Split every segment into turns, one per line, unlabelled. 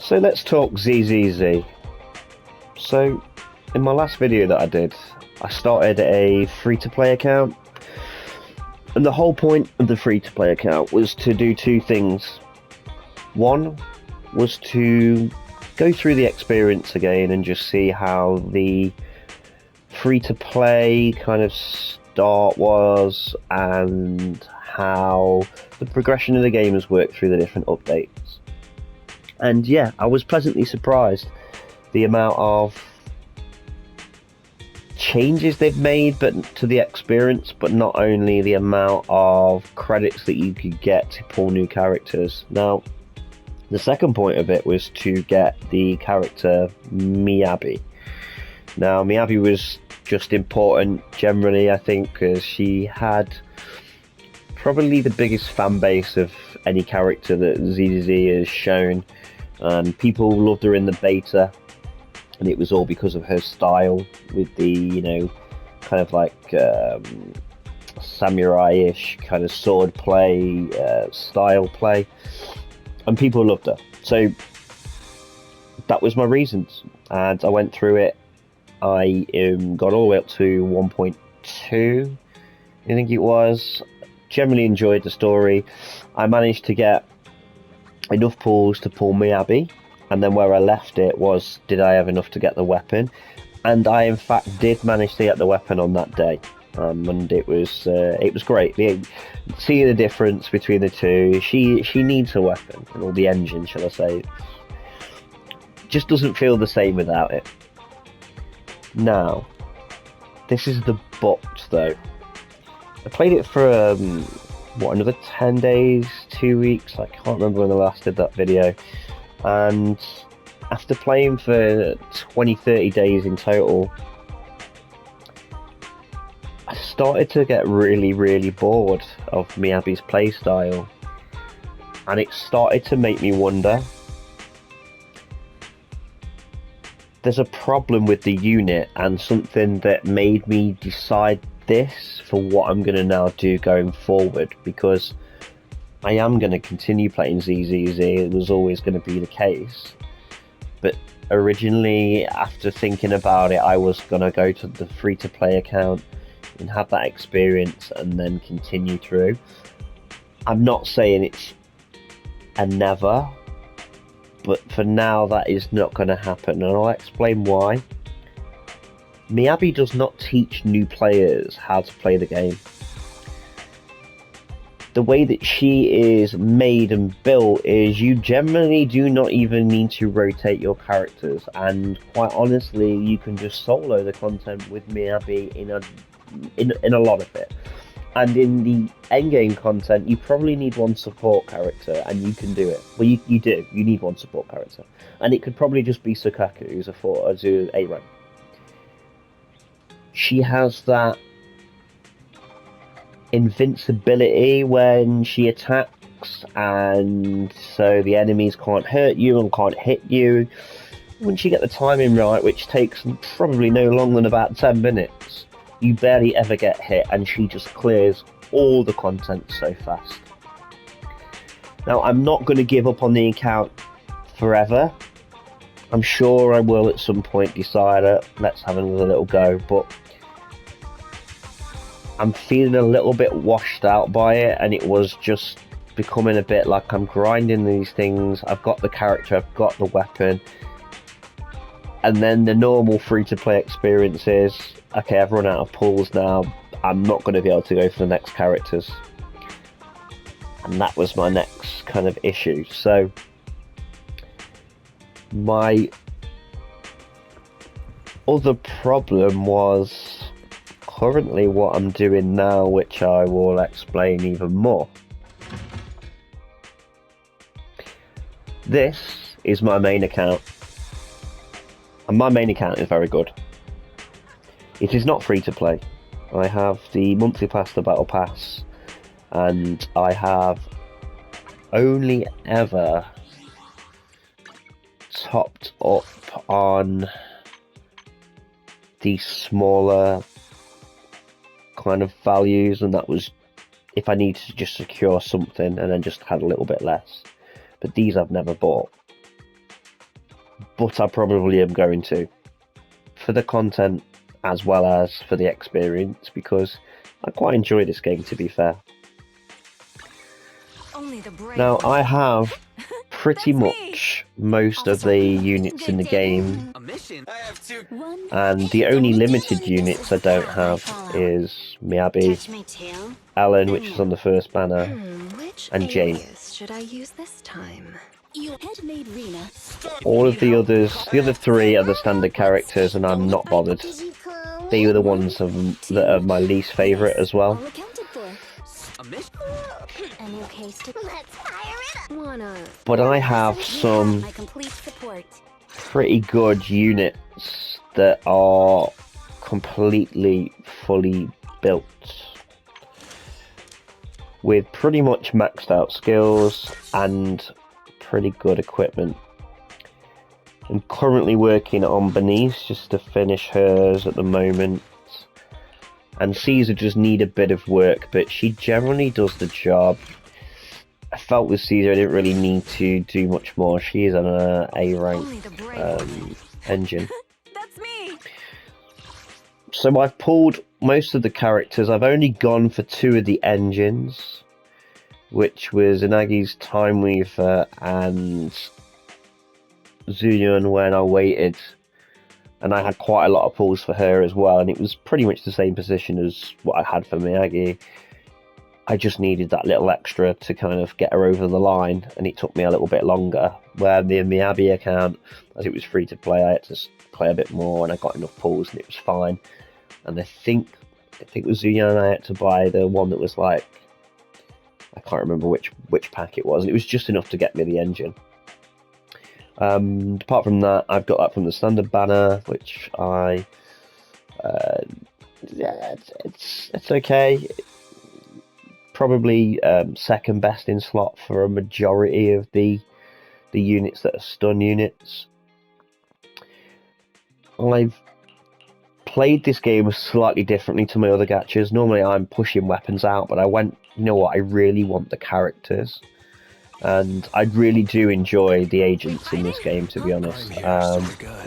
So let's talk ZZZ. So in my last video that I did, I started a free-to-play account, and the whole point of the free-to-play account was to do two things. One was to go through the experience again and just see how the free-to-play kind of start was and how the progression of the game has worked through the different updates. And yeah, I was pleasantly surprised the amount of changes they've made to the experience, but not only the amount of credits that you could get to pull new characters. Now, the second point of it was to get the character Miyabi. Now, Miyabi was just important generally, I think, because she had probably the biggest fan base of any character that ZZZ has shown, and people loved her in the beta, and it was all because of her style with the, kind of like samurai-ish kind of sword play, style play, and people loved her. So that was my reasons, and I went through it. I got all the way up to 1.2, I think it was. Generally enjoyed the story. I managed to get enough pulls to pull Miyabi, and then where I left it was, did I have enough to get the weapon? And I in fact did manage to get the weapon on that day, and it was great. Seeing the difference between the two, she needs a weapon, or the engine, shall I say? Just doesn't feel the same without it. Now, this is the but though. I played it for another 10 days, 2 weeks, I can't remember when I last did that video, and after playing for 20-30 days in total, I started to get really bored of Miyabi's playstyle, and it started to make me wonder, there's a problem with the unit, and something that made me decide this for what I'm going to now do going forward, because I am going to continue playing ZZZ. It was always going to be the case, but originally, after thinking about it, I was going to go to the free-to-play account and have that experience and then continue through. I'm not saying it's a never, but for now that is not going to happen, and I'll explain why. Miyabi does not teach new players how to play the game. The way that she is made and built is you generally do not even need to rotate your characters, and quite honestly you can just solo the content with Miyabi in a lot of it. And in the endgame content you probably need one support character, and you can do it. Well, you need one support character, and it could probably just be Sukaku, who's a 8 rank. She has that invincibility when she attacks, and so the enemies can't hurt you and can't hit you. Once you get the timing right, which takes probably no longer than about 10 minutes, you barely ever get hit, and she just clears all the content so fast. Now, I'm not going to give up on the account forever. I'm sure I will at some point decide, let's have another little go, but I'm feeling a little bit washed out by it, and it was just becoming a bit like I'm grinding these things. I've got the character, I've got the weapon, and then the normal free-to-play experience is, okay, I've run out of pulls now, I'm not going to be able to go for the next characters. And that was my next kind of issue. So my other problem was currently what I'm doing now, which I will explain even more. This is my main account, and my main account is very good. It is not free to play. I have the monthly pass, the battle pass, and I have only ever topped up on the smaller kind of values, and that was if I needed to just secure something and then just had a little bit less. But these I've never bought. but I probably am going to, for the content as well as for the experience, because I quite enjoy this game, to be fair. Now, I have pretty much most of the units in the game, and the only limited units I don't have is Miyabi, Ellen, which is on the first banner, and Jane. All of the others, the other three are the standard characters, and I'm not bothered. They were the ones that are my least favourite as well. But I have some pretty good units that are completely fully built, with pretty much maxed out skills and pretty good equipment. I'm currently working on Bernice just to finish hers at the moment, and Caesar just need a bit of work, but she generally does the job. I felt with Caesar I didn't really need to do much more. She is on an A rank engine.
That's me.
So I've pulled most of the characters. I've only gone for 2 of the engines, which was Inagi's Time Weaver and Zuyun when I waited. And I had quite a lot of pulls for her as well, and it was pretty much the same position as what I had for Miyagi. I just needed that little extra to kind of get her over the line, and it took me a little bit longer. Where the Miyabi account, as it was free to play, I had to play a bit more, and I got enough pulls, and it was fine. And I think with Zuyun I had to buy the one that was like, I can't remember which pack it was, and it was just enough to get me the engine. Apart from that, I've got that from the standard banner, which yeah, it's okay. Probably second best in slot for a majority of the units that are stun units. I've played this game slightly differently to my other gachas. Normally I'm pushing weapons out, but I went, you know what, I really want the characters. And I really do enjoy the agents in this game, to be honest.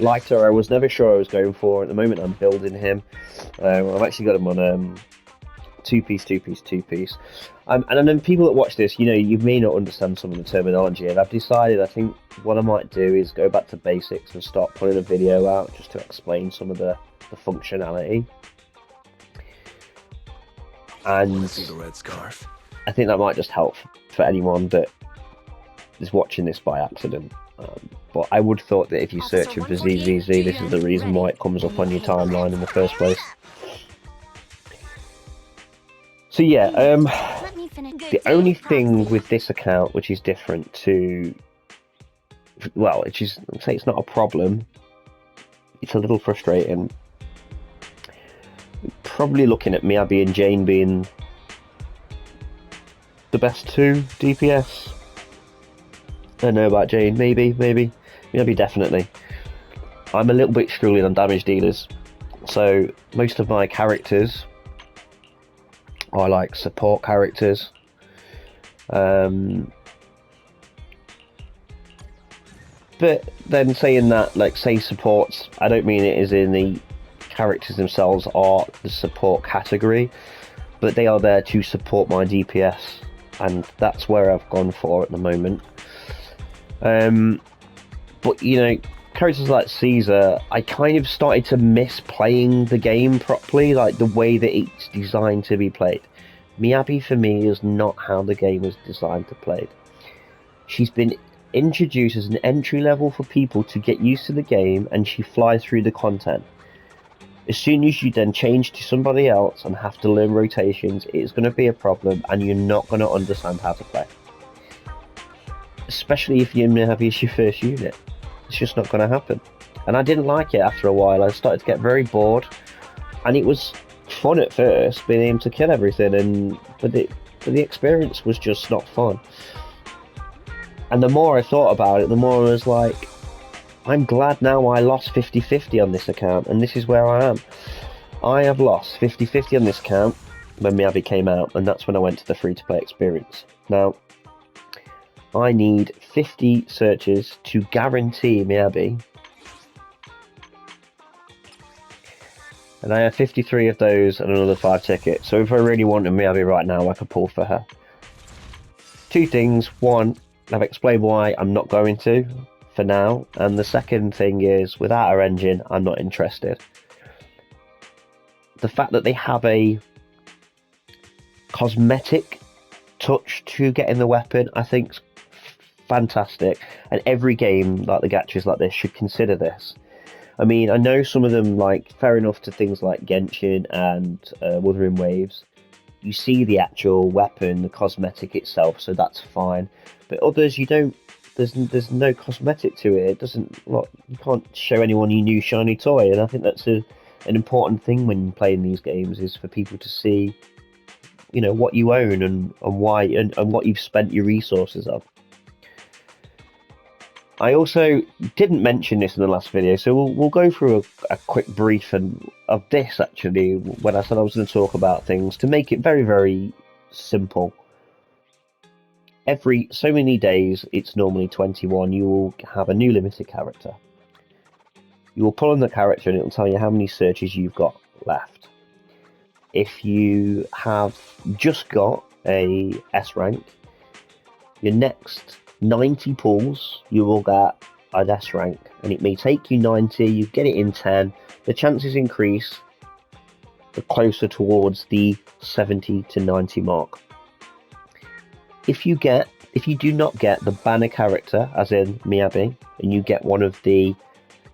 Lighter, I was never sure I was going for. At the moment, I'm building him. I've actually got him on two-piece. And then people that watch this, you know, you may not understand some of the terminology. And I've decided, I think what I might do is go back to basics and start putting a video out just to explain some of the functionality. And
see the red scarf.
I think that might just help for anyone that is watching this by accident. But I would have thought that if you're searching for ZZZ, this is the reason why it comes up on your timeline in the first place. So yeah, the only thing with this account which is different to, well, which is, I'd say it's not a problem, it's a little frustrating. Probably looking at Miyabi and Jane being the best 2 DPS. I don't know about Jane, maybe, Miyabi definitely. I'm a little bit struggling on damage dealers, so most of my characters are like support characters. But then saying that, like, say supports, I don't mean it as in the characters themselves are the support category, but they are there to support my DPS, and that's where I've gone for at the moment. But you know, characters like Caesar, I kind of started to miss playing the game properly, like the way that it's designed to be played. Miyabi for me is not how the game was designed to play. She's been introduced as an entry level for people to get used to the game, and she flies through the content. As soon as you then change to somebody else and have to learn rotations, it's going to be a problem, and you're not going to understand how to play. Especially if you Miyabi is your first unit. It's just not going to happen. And I didn't like it after a while. I started to get very bored, and it was fun at first, being able to kill everything, but the experience was just not fun. And the more I thought about it, the more I was like, I'm glad now I lost 50-50 on this account, and this is where I am. I have lost 50-50 on this account when Miyabi came out, and that's when I went to the free-to-play experience. Now, I need 50 searches to guarantee Miyabi And I have 53 of those and another 5 tickets. So if I really wanted Miyabi right now, I could pull for her. Two things. One, I've explained why I'm not going to for now. And the second thing is, without her engine, I'm not interested. The fact that they have a cosmetic touch to getting the weapon, I think's fantastic. And every game like the gachas like this should consider this. I mean, I know some of them, like, fair enough to things like Genshin and Wuthering Waves. You see the actual weapon, the cosmetic itself, so that's fine. But others, you don't. There's no cosmetic to it. It doesn't. Like, you can't show anyone your new shiny toy, and I think that's an important thing when playing these games, is for people to see, you know, what you own and why and what you've spent your resources on. I also didn't mention this in the last video, so we'll go through a quick brief of this, actually, when I said I was going to talk about things, to make it very, very simple. Every so many days, it's normally 21, you will have a new limited character. You will pull on the character and it will tell you how many searches you've got left. If you have just got a S rank, your next 90 pulls, you will get an S rank, and it may take you 90, you get it in 10, the chances increase the closer towards the 70 to 90 mark. If you do not get the banner character, as in Miyabi, and you get one of the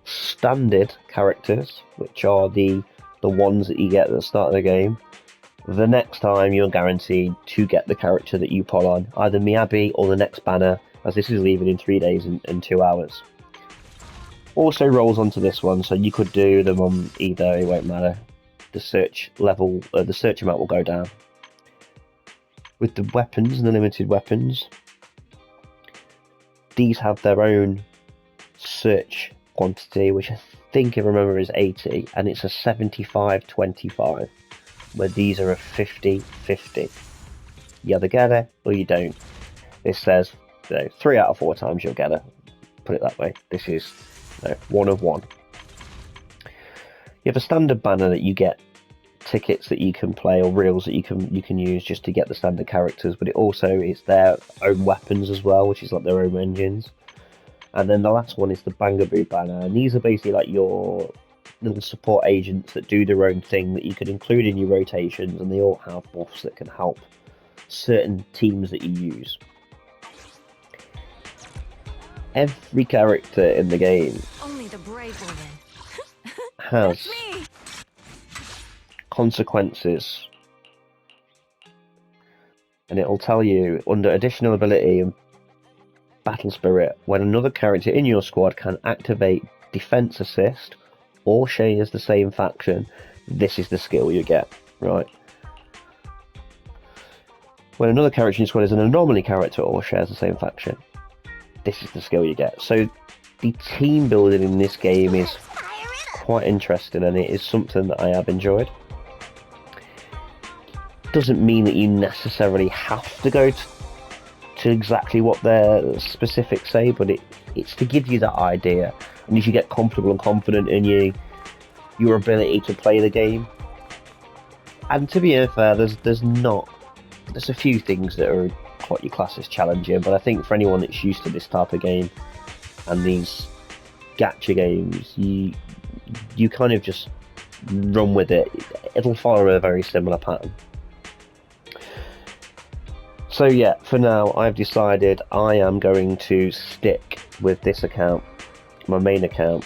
standard characters, which are the ones that you get at the start of the game, the next time you're guaranteed to get the character that you pull on, either Miyabi or the next banner, as this is leaving in 3 days and 2 hours. Also rolls onto this one, so you could do them on either, it won't matter. The search level, the search amount will go down. With the weapons and the limited weapons, these have their own search quantity, which I think, if I remember, is 80, and it's a 75-25, where these are a 50-50. You either get it or you don't. This says, 3 out of 4 times you'll get it. Put it that way. This is 1 of 1. You have a standard banner that you get tickets that you can play, or reels that you can use just to get the standard characters, but it also is their own weapons as well, which is like their own engines. And then the last one is the Bangaboo banner, and these are basically like your little support agents that do their own thing that you can include in your rotations, and they all have buffs that can help certain teams that you use. Every character in the game
Only the brave will win.
has consequences, and it'll tell you under additional ability and battle spirit, when another character in your squad can activate defense assist or shares the same faction, this is the skill you get, right? When another character in your squad is an anomaly character or shares the same faction, this is the skill you get. So the team building in this game is quite interesting, and it is something that I have enjoyed. Doesn't mean that you necessarily have to go to exactly what their specifics say, but it's to give you that idea, and you should get comfortable and confident in your ability to play the game. And to be fair, there's a few things that are what your class is challenging, but I think for anyone that's used to this type of game and these gacha games, you kind of just run with it. It'll follow a very similar pattern. So yeah, for now I've decided I am going to stick with this account, my main account.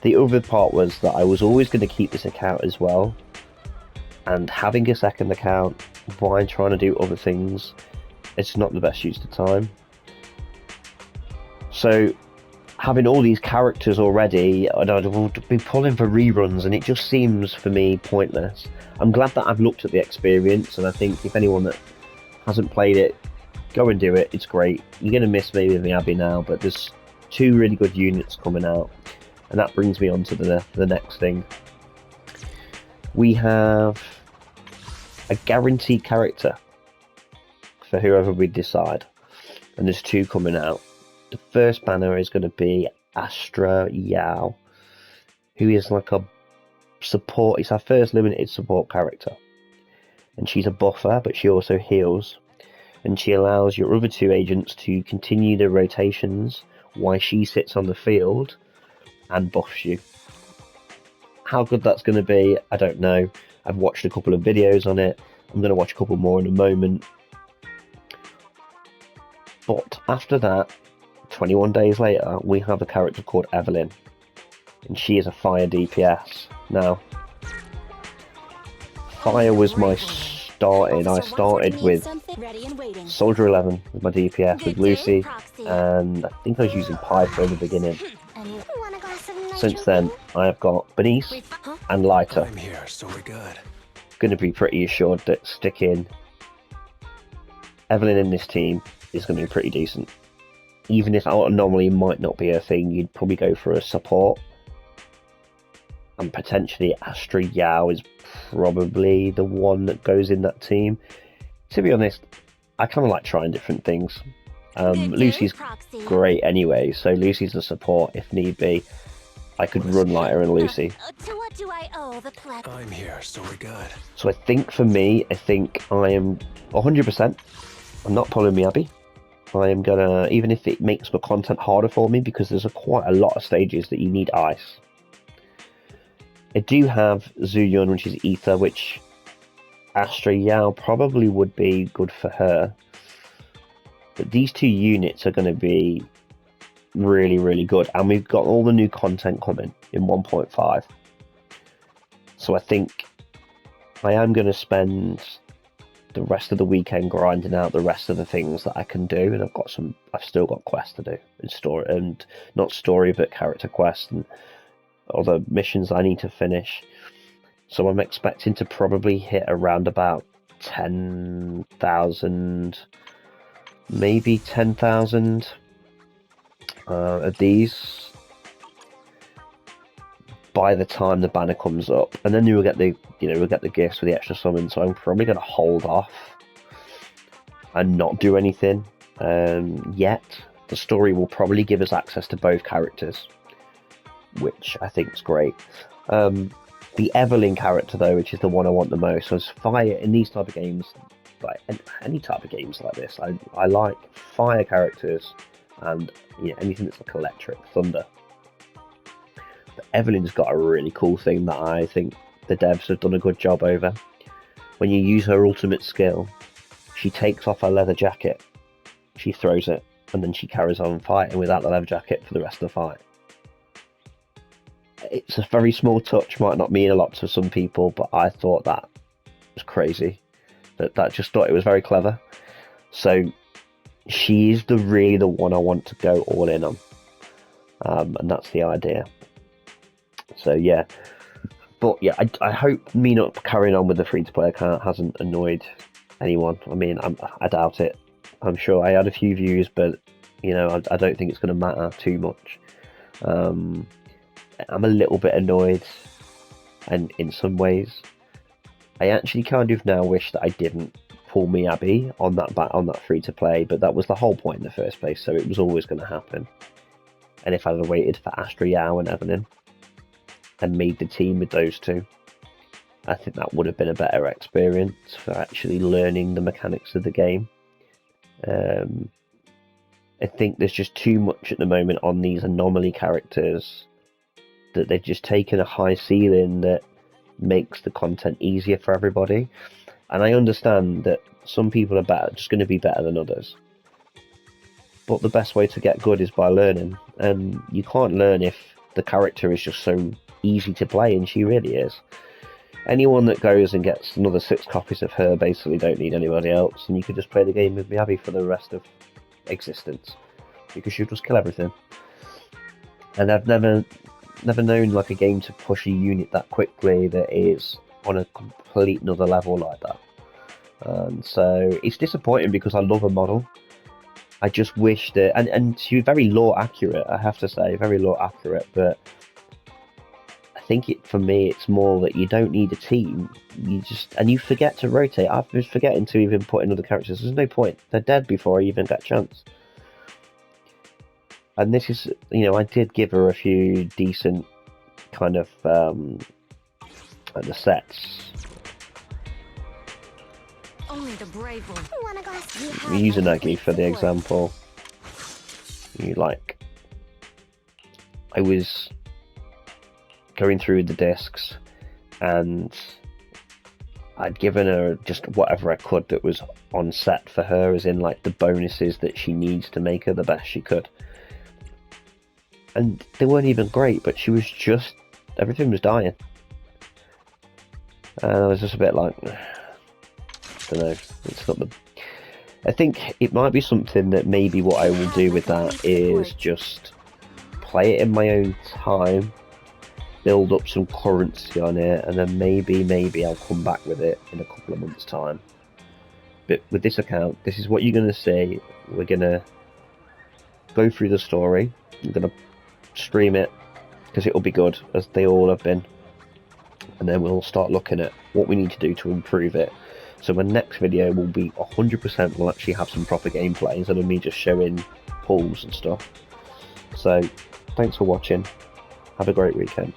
The other part was that I was always going to keep this account as well, and having a second account while trying to do other things, it's not the best use of time. So having all these characters already, I'd be pulling for reruns, and it just seems for me pointless. I'm glad that I've looked at the experience, and I think if anyone that hasn't played it, go and do it. It's great. You're going to miss maybe Miyabi now, but there's 2 really good units coming out, and that brings me on to the next thing. We have a guaranteed character for whoever we decide, and there's 2 coming out. The first banner is going to be Astra Yao, who is like a support. It's our first limited support character, and she's a buffer, but she also heals, and she allows your other two agents to continue their rotations while she sits on the field and buffs you. How good that's going to be, I don't know. I've watched a couple of videos on it. I'm going to watch a couple more in a moment. But after that, 21 days later, we have a character called Evelyn, and she is a fire DPS. Now, fire was my starting. I started with Soldier 11 with my DPS with Lucy, and I think I was using Piper in the beginning. Since then, I have got Bernice and Lighter.
I'm here, so we're good.
Going to be pretty assured that sticking Evelyn in this team is going to be pretty decent. Even if anomaly might not be a thing, you'd probably go for a support. And potentially Astra Yao is probably the one that goes in that team. To be honest, I kind of like trying different things. Lucy's great anyway, so Lucy's a support if need be. I could run Lighter and Lucy.
To what do I owe the pleb?
I'm here, so we're good.
So I think for me, I am 100%. I'm not pulling me Abby. I am gonna, even if it makes the content harder for me, because there's quite a lot of stages that you need ice. I do have Zuyun, which is Ether, which Astra Yao probably would be good for her. But these two units are going to be really, really good. And we've got all the new content coming in 1.5. So I think I am going to spend the rest of the weekend grinding out the rest of the things that I can do. And I've still got quests to do in story, and not story, but character quests and other missions I need to finish. So I'm expecting to probably hit around about 10,000, maybe 10,000 of these by the time the banner comes up, and then we'll get the gifts with the extra summon. So I'm probably going to hold off and not do anything yet. The story will probably give us access to both characters, which I think is great. The Evelyn character, though, which is the one I want the most, was fire in these type of games, like any type of games like this. I like fire characters, and anything that's like electric, thunder. But Evelyn's got a really cool thing that I think the devs have done a good job over. When you use her ultimate skill, she takes off her leather jacket, she throws it, and then she carries on fighting without the leather jacket for the rest of the fight. It's a very small touch, might not mean a lot to some people, but I thought that was crazy. That just thought it was very clever. So she is really the one I want to go all in on, and that's the idea. So yeah, but yeah, I hope me not carrying on with the free-to-play account hasn't annoyed anyone. I mean, I doubt it. I'm sure I had a few views, but I don't think it's going to matter too much. I'm a little bit annoyed, and in some ways, I actually kind of now wish that I didn't pull me Abby on that free to play, but that was the whole point in the first place, so it was always going to happen. And if I'd have waited for Astra Yao and Evelyn and made the team with those two, I think that would have been a better experience for actually learning the mechanics of the game. I think there's just too much at the moment on these anomaly characters, that they've just taken a high ceiling that makes the content easier for everybody. And I understand that some people are just going to be better than others. But the best way to get good is by learning. And you can't learn if the character is just so easy to play, and she really is. Anyone that goes and gets another 6 copies of her basically don't need anybody else, and you could just play the game with Miyabi for the rest of existence, because she'll just kill everything. And I've never known like a game to push a unit that quickly that is on a complete another level like that. And so it's disappointing, because I love her model. I just wish that, and she's very lore accurate, I have to say, very lore accurate, but I think for me it's more that you don't need a team, you forget to rotate. I've been forgetting to even put in other characters. There's no point, they're dead before I even get a chance. And this is, I did give her a few decent kind of like the sets.
Only the brave will. Want a glass? You have
I'm using
my
Aggie
complete
for the
support.
example. I was going through the discs, and I'd given her just whatever I could that was on set for her, as in like the bonuses that she needs to make her the best she could. And they weren't even great, but she was just, everything was dying. And I was just a bit like, I don't know, it's not the... I think it might be something that maybe what I will do with that is just play it in my own time, build up some currency on it, and then maybe I'll come back with it in a couple of months' time. But with this account, this is what you're going to see. We're going to go through the story. I'm going to stream it, because it'll be good, as they all have been. And then we'll start looking at what we need to do to improve it. So my next video will be 100%, we'll actually have some proper gameplay instead of me just showing pulls and stuff. So, thanks for watching. Have a great weekend.